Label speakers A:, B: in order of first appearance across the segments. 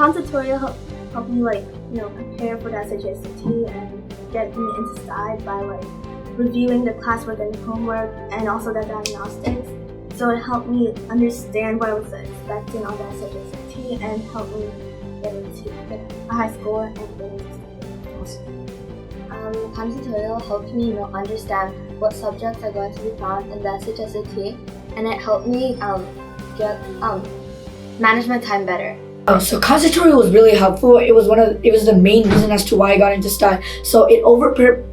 A: Khan's tutorial helped me prepare for the SHSAT and get me into STI by reviewing the classwork and the homework and also the diagnostics. So it helped me understand what I was expecting on the SHSAT and helped me get into a high score and get into STI.
B: Khan's tutorial helped me understand what subjects are going to be found in the SHSAT, and it helped me get manage my time better.
C: So Khan's tutorial was really helpful. It was the main reason as to why I got into STI. So it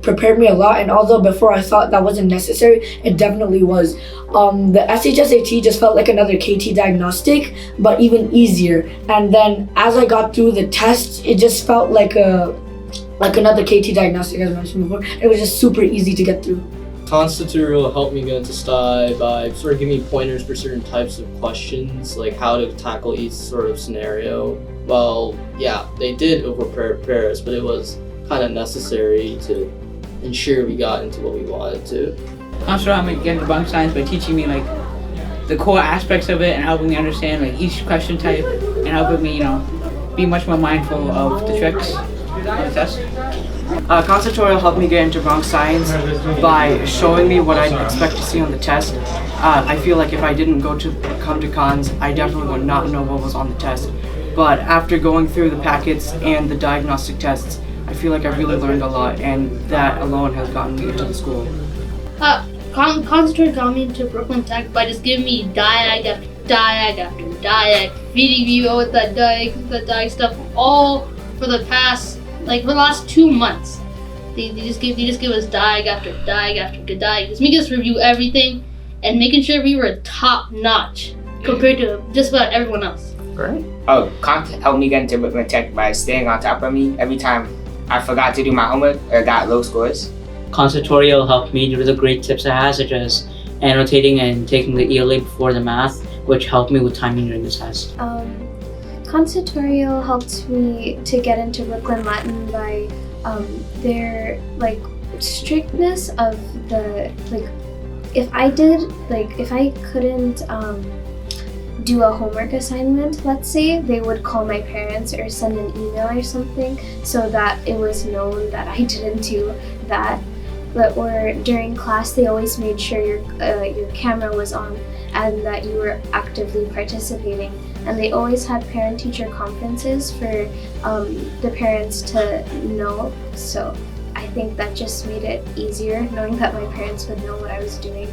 C: prepared me a lot, and although before I thought that wasn't necessary, it definitely was. The SHSAT just felt like another KT diagnostic, but even easier. And then as I got through the tests, it just felt like another KT diagnostic, as I mentioned before. It was just super easy to get through.
D: Khan's tutorial helped me get into STI by sort of giving me pointers for certain types of questions, like how to tackle each sort of scenario. Well, yeah, they did prepare us, but it was kind of necessary to ensure we got into what we wanted to.
E: Khan's tutorial helped me get into bunk science by teaching me the core aspects of it and helping me understand each question type and helping me be much more mindful of the tricks of the test.
F: Khan's tutorial helped me get into bunk science by showing me what I'd expect to see on the test. I feel like if I didn't come to Khan's, I definitely would not know what was on the test. But after going through the packets and the diagnostic tests, I feel like I really learned a lot, and that alone has gotten me into the school.
G: Khan's tutorial got me into Brooklyn Tech by just giving me diag after diag after diag, feeding me with the diag stuff all for the last 2 months. They just give us diag after diag after diag, just making us review everything and making sure we were top notch compared to just about everyone else.
H: Great. Khan helped me get into Brooklyn Tech by staying on top of me every time I forgot to do my homework or got low scores.
I: Khan's tutorial helped me with the great tips I had, such as annotating and taking the ELA before the math, which helped me with timing during the test.
B: Khan's tutorial helped me to get into Brooklyn Latin by their strictness of the if I couldn't do a homework assignment, let's say, they would call my parents or send an email or something so that it was known that I didn't do that. Or during class, they always made sure your camera was on and that you were actively participating. And they always had parent-teacher conferences for the parents to know. So I think that just made it easier knowing that my parents would know what I was doing.